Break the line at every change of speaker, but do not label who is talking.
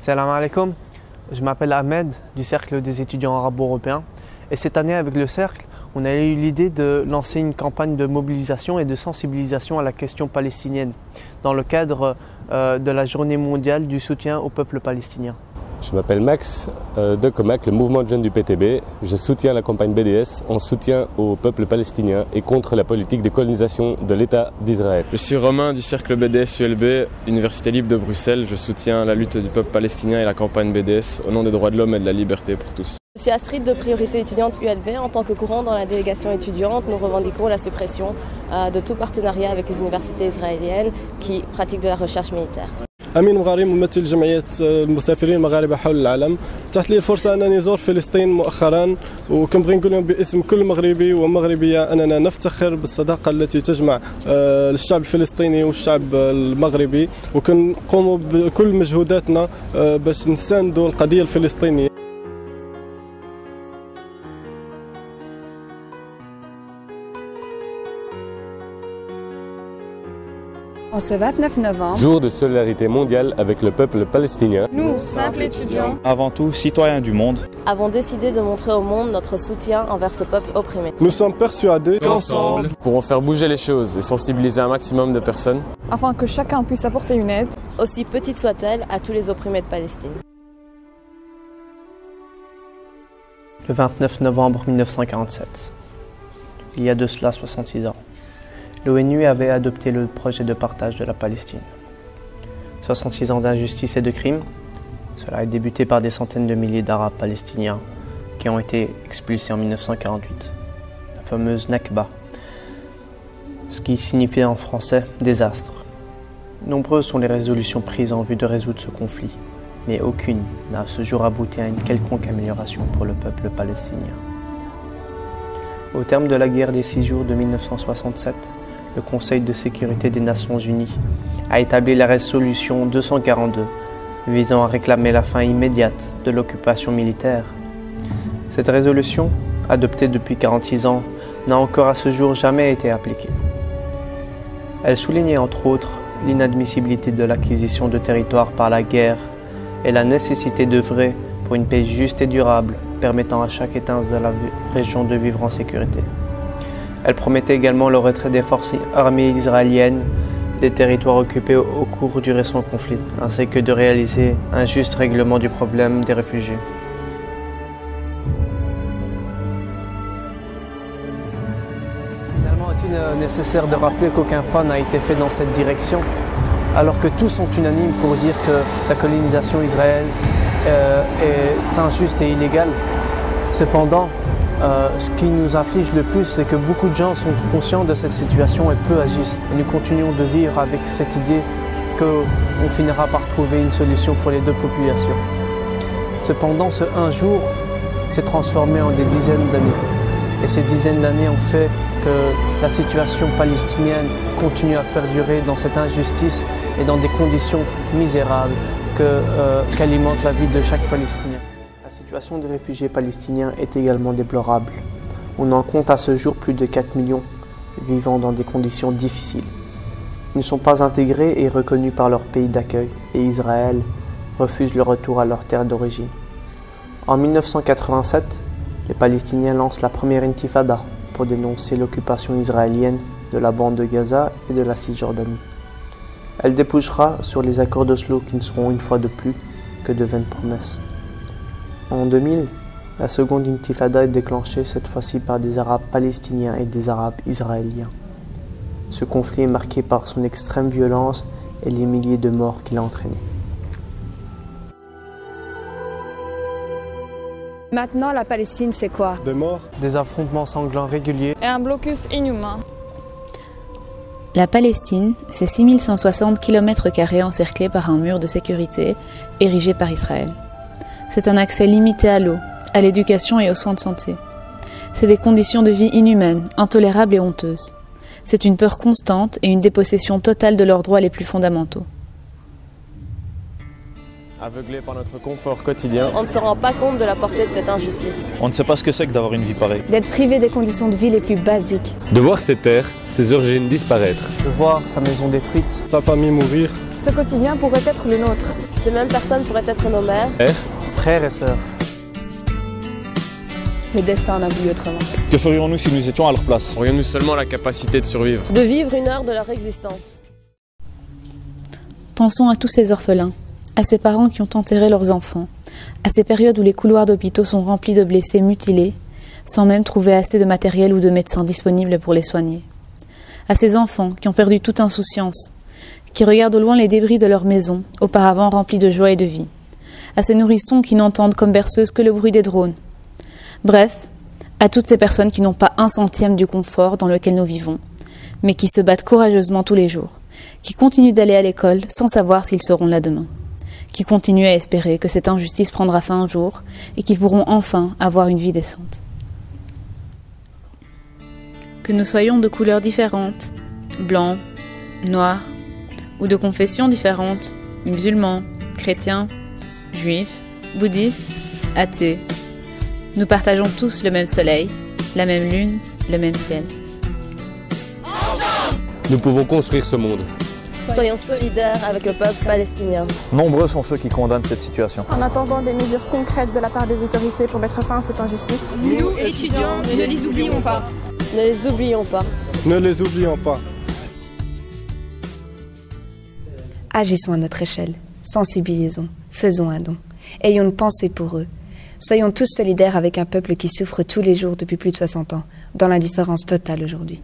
Salam alaikum, je m'appelle Ahmed du Cercle des étudiants arabo-européens et cette année avec le Cercle, on a eu l'idée de lancer une campagne de mobilisation et de sensibilisation à la question palestinienne dans le cadre de la journée mondiale du soutien au peuple palestinien.
Je m'appelle Max de Comac, le mouvement de jeunes du PTB. Je soutiens la campagne BDS en soutien au peuple palestinien et contre la politique de colonisation de l'État d'Israël.
Je suis Romain du cercle BDS ULB, Université libre de Bruxelles. Je soutiens la lutte du peuple palestinien et la campagne BDS au nom des droits de l'homme et de la liberté pour tous.
Je suis Astrid de Priorité étudiante ULB. En tant que courant dans la délégation étudiante, nous revendiquons la suppression de tout partenariat avec les universités israéliennes qui pratiquent de la recherche militaire.
أمين مغاري ممثل جمعية المسافرين المغاربة حول العالم. تحت لي الفرصة أنني أزور فلسطين مؤخرا وكنبغي نقول لهم باسم كل مغربي ومغربية أننا نفتخر بالصداقة التي تجمع الشعب الفلسطيني والشعب المغربي وكنقوموا بكل مجهوداتنا باش نساندوا القضية الفلسطينية.
En ce 29 novembre,
jour de solidarité mondiale avec le peuple palestinien,
nous, simples étudiants,
avant tout citoyens du monde,
avons décidé de montrer au monde notre soutien envers ce peuple opprimé.
Nous sommes persuadés qu'ensemble,
nous pourrons faire bouger les choses et sensibiliser un maximum de personnes
afin que chacun puisse apporter une aide,
aussi petite soit-elle, à tous les opprimés de Palestine.
Le 29 novembre 1947, il y a de cela 66 ans, l'ONU avait adopté le projet de partage de la Palestine. 66 ans d'injustice et de crimes, cela a débuté par des centaines de milliers d'Arabes palestiniens qui ont été expulsés en 1948, la fameuse Nakba, ce qui signifie en français désastre. Nombreuses sont les résolutions prises en vue de résoudre ce conflit, mais aucune n'a à ce jour abouti à une quelconque amélioration pour le peuple palestinien. Au terme de la guerre des 6 jours de 1967, le Conseil de sécurité des Nations Unies a établi la résolution 242 visant à réclamer la fin immédiate de l'occupation militaire. Cette résolution, adoptée depuis 46 ans, n'a encore à ce jour jamais été appliquée. Elle soulignait entre autres l'inadmissibilité de l'acquisition de territoires par la guerre et la nécessité d'œuvrer pour une paix juste et durable permettant à chaque État de la région de vivre en sécurité. Elle promettait également le retrait des forces armées israéliennes des territoires occupés au cours du récent conflit, ainsi que de réaliser un juste règlement du problème des réfugiés. Finalement, est-il nécessaire de rappeler qu'aucun pas n'a été fait dans cette direction, alors que tous sont unanimes pour dire que la colonisation israélienne est injuste et illégale. Cependant, ce qui nous afflige le plus, c'est que beaucoup de gens sont conscients de cette situation et peu agissent. Et nous continuons de vivre avec cette idée qu'on finira par trouver une solution pour les deux populations. Cependant, ce un jour s'est transformé en des dizaines d'années. Et ces dizaines d'années ont fait que la situation palestinienne continue à perdurer dans cette injustice et dans des conditions misérables qu'alimente la vie de chaque Palestinien. La situation des réfugiés palestiniens est également déplorable. On en compte à ce jour plus de 4 millions vivant dans des conditions difficiles. Ils ne sont pas intégrés et reconnus par leur pays d'accueil et Israël refuse le retour à leur terre d'origine. En 1987, les Palestiniens lancent la première intifada pour dénoncer l'occupation israélienne de la bande de Gaza et de la Cisjordanie. Elle débouchera sur les accords d'Oslo qui ne seront une fois de plus que de vaines promesses. En 2000, la seconde intifada est déclenchée cette fois-ci par des Arabes palestiniens et des Arabes israéliens. Ce conflit est marqué par son extrême violence et les milliers de morts qu'il a entraînés.
maintenant la Palestine c'est quoi?
des morts,
Des affrontements sanglants réguliers
Et un blocus inhumain.
La Palestine, c'est 6160 km² encerclés par un mur de sécurité érigé par Israël. C'est un accès limité à l'eau, à l'éducation et aux soins de santé. C'est des conditions de vie inhumaines, intolérables et honteuses. C'est une peur constante et une dépossession totale de leurs droits les plus fondamentaux.
Aveuglés par notre confort quotidien,
On ne se rend pas compte de la portée de cette injustice.
On ne sait pas ce que c'est que d'avoir une vie pareille.
D'être privé des conditions de vie les plus basiques.
De voir ses terres, ses origines disparaître.
de voir sa maison détruite.
sa famille mourir.
Ce quotidien pourrait être le nôtre.
Ces mêmes personnes pourraient être nos mères,
Frères et sœurs.
Le destin en a voulu autrement.
Que ferions-nous si nous étions à leur place?
Aurions-nous seulement la capacité de survivre?
de vivre une heure de leur existence.
Pensons à tous ces orphelins, à ces parents qui ont enterré leurs enfants, à ces périodes où les couloirs d'hôpitaux sont remplis de blessés mutilés, sans même trouver assez de matériel ou de médecins disponibles pour les soigner. À ces enfants qui ont perdu toute insouciance, qui regardent au loin les débris de leur maison, auparavant remplis de joie et de vie. À ces nourrissons qui n'entendent comme berceuses que le bruit des drones. Bref, à toutes ces personnes qui n'ont pas un centième du confort dans lequel nous vivons, mais qui se battent courageusement tous les jours, qui continuent d'aller à l'école sans savoir s'ils seront là demain, qui continuent à espérer que cette injustice prendra fin un jour et qu'ils pourront enfin avoir une vie décente. Que nous soyons de couleurs différentes, blancs, noirs, ou de confessions différentes, musulmans, chrétiens, juifs, bouddhistes, athées, nous partageons tous le même soleil, la même lune, le même ciel.
Nous pouvons construire ce monde.
Soyons solidaires avec le peuple palestinien.
Nombreux sont ceux qui condamnent cette situation.
En attendant des mesures concrètes de la part des autorités pour mettre fin à cette injustice,
Nous, étudiants, ne les oublions pas.
Ne les oublions pas.
Ne les oublions pas.
Agissons à notre échelle, sensibilisons, faisons un don. Ayons une pensée pour eux. Soyons tous solidaires avec un peuple qui souffre tous les jours depuis plus de 60 ans, dans l'indifférence totale aujourd'hui.